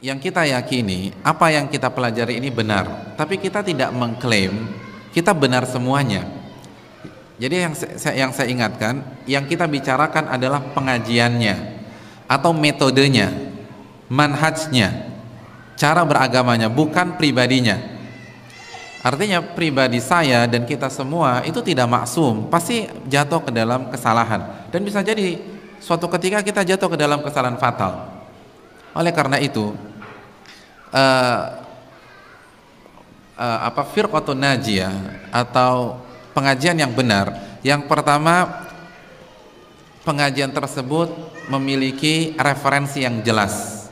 yang kita yakini, apa yang kita pelajari ini benar, tapi kita tidak mengklaim kita benar semuanya. Jadi yang saya ingatkan, yang kita bicarakan adalah pengajiannya atau metodenya, manhajnya, cara beragamanya, bukan pribadinya. Artinya pribadi saya dan kita semua itu tidak maksum, pasti jatuh ke dalam kesalahan, dan bisa jadi suatu ketika kita jatuh ke dalam kesalahan fatal. Oleh karena itu firqatun najiyah atau pengajian yang benar, yang pertama, pengajian tersebut memiliki referensi yang jelas,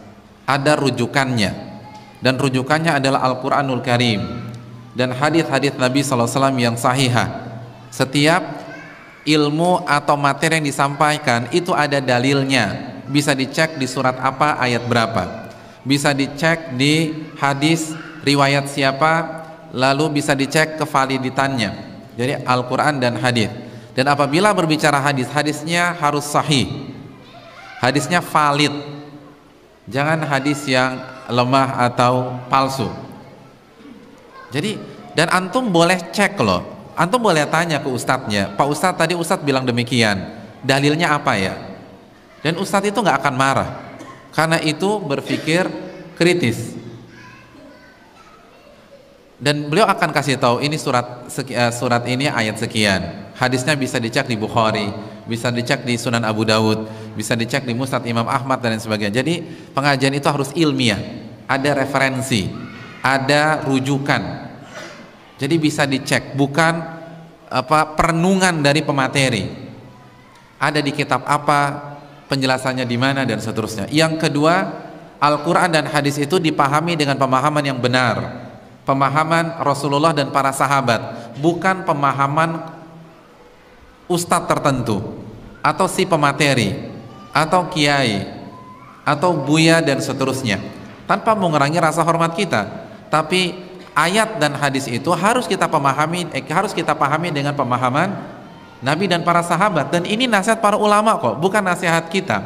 ada rujukannya, dan rujukannya adalah Al-Quranul Karim dan hadis-hadis Nabi SAW yang sahihah. Setiap ilmu atau materi yang disampaikan itu ada dalilnya, bisa dicek di surat apa, ayat berapa, bisa dicek di hadis riwayat siapa, lalu bisa dicek kevaliditannya. Jadi Al-Quran dan hadis. Dan apabila berbicara hadis, hadisnya harus sahih, hadisnya valid, jangan hadis yang lemah atau palsu. Jadi, dan antum boleh cek loh, antum boleh tanya ke ustadznya, Pak Ustadz, tadi Ustadz bilang demikian, dalilnya apa ya? Dan ustadz itu nggak akan marah, karena itu berpikir kritis. Dan beliau akan kasih tahu, ini surat ini ayat sekian, hadisnya bisa dicek di Bukhari, bisa dicek di Sunan Abu Dawud, bisa dicek di Musnad Imam Ahmad dan lain sebagainya. Jadi pengajian itu harus ilmiah, ada referensi, ada rujukan. Jadi bisa dicek, bukan perenungan dari pemateri. Ada di kitab apa, penjelasannya di mana, dan seterusnya. Yang kedua, Al-Quran dan hadis itu dipahami dengan pemahaman yang benar, pemahaman Rasulullah dan para sahabat, bukan pemahaman ustadz tertentu atau si pemateri atau kiai atau buya dan seterusnya, tanpa mengurangi rasa hormat kita. Tapi ayat dan hadis itu harus kita pahami dengan pemahaman Nabi dan para sahabat. Dan ini nasihat para ulama kok, bukan nasihat kita.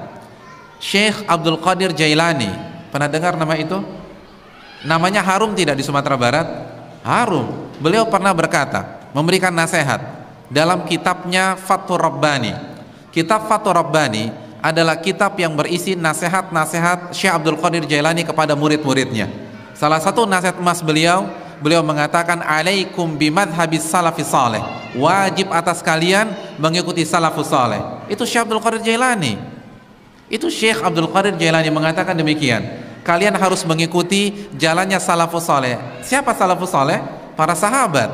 Syekh Abdul Qadir Jailani, pernah dengar nama itu? Namanya harum tidak di Sumatera Barat? Harum. Beliau pernah berkata, memberikan nasihat dalam kitabnya Fathur Rabbani. Kitab Fathur Rabbani adalah kitab yang berisi nasihat-nasihat Syekh Abdul Qadir Jailani kepada murid-muridnya. Salah satu nasihat emas beliau mengatakan, alaikum bimadhabis salafis saleh, wajib atas kalian mengikuti salafus saleh. Itu Syekh Abdul Qadir Jailani. Itu Syekh Abdul Qadir Jailani mengatakan demikian. Kalian harus mengikuti jalannya salafus saleh. Siapa salafus saleh? Para sahabat.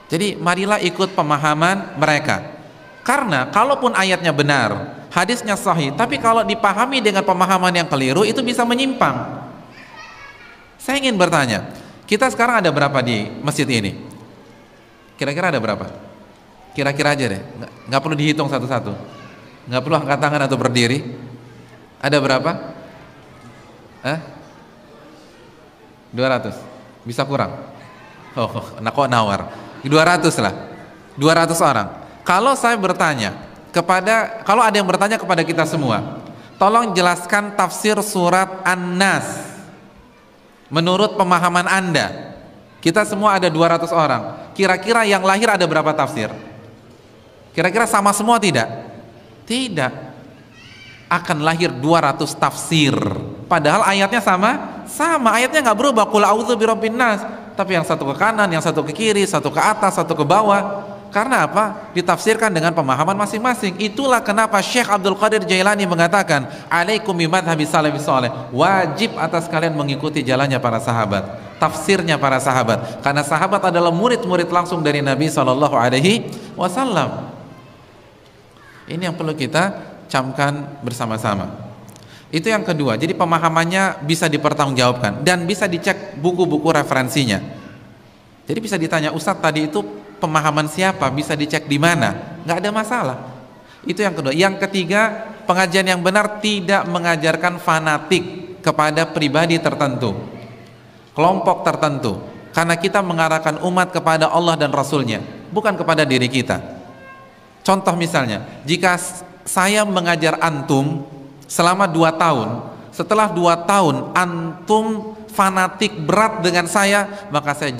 Jadi marilah ikut pemahaman mereka. Karena kalaupun ayatnya benar, hadisnya sahih, tapi kalau dipahami dengan pemahaman yang keliru, itu bisa menyimpang. Saya ingin bertanya, kita sekarang ada berapa di masjid ini? Kira-kira ada berapa? Kira-kira aja deh, nggak perlu dihitung satu-satu, nggak perlu angkat tangan atau berdiri. Ada berapa? 200? Bisa kurang? Oh, kok nawar? 200 lah, 200 orang. Kalau saya bertanya kalau ada yang bertanya kepada kita semua, tolong jelaskan tafsir surat An-Nas menurut pemahaman Anda. Kita semua ada 200 orang. Kira-kira yang lahir ada berapa tafsir? Kira-kira sama semua tidak? Tidak. Akan lahir 200 tafsir. Padahal ayatnya sama, ayatnya nggak berubah. Qul a'udzu birabbin nas. Tapi yang satu ke kanan, yang satu ke kiri, satu ke atas, satu ke bawah. Karena apa? Ditafsirkan dengan pemahaman masing-masing. Itulah kenapa Syekh Abdul Qadir Jailani mengatakan, alaikum bimadhabis salafis saleh, wajib atas kalian mengikuti jalannya para sahabat, tafsirnya para sahabat. Karena sahabat adalah murid-murid langsung dari Nabi SAW. Ini yang perlu kita camkan bersama-sama. Itu yang kedua. Jadi pemahamannya bisa dipertanggungjawabkan dan bisa dicek buku-buku referensinya. Jadi bisa ditanya, Ustadz tadi itu pemahaman siapa, bisa dicek di mana, nggak ada masalah. Itu yang kedua. Yang ketiga, pengajian yang benar tidak mengajarkan fanatik kepada pribadi tertentu, kelompok tertentu, karena kita mengarahkan umat kepada Allah dan Rasulnya, bukan kepada diri kita. Contoh misalnya, jika saya mengajar antum selama 2 tahun, setelah 2 tahun antum fanatik berat dengan saya, maka saya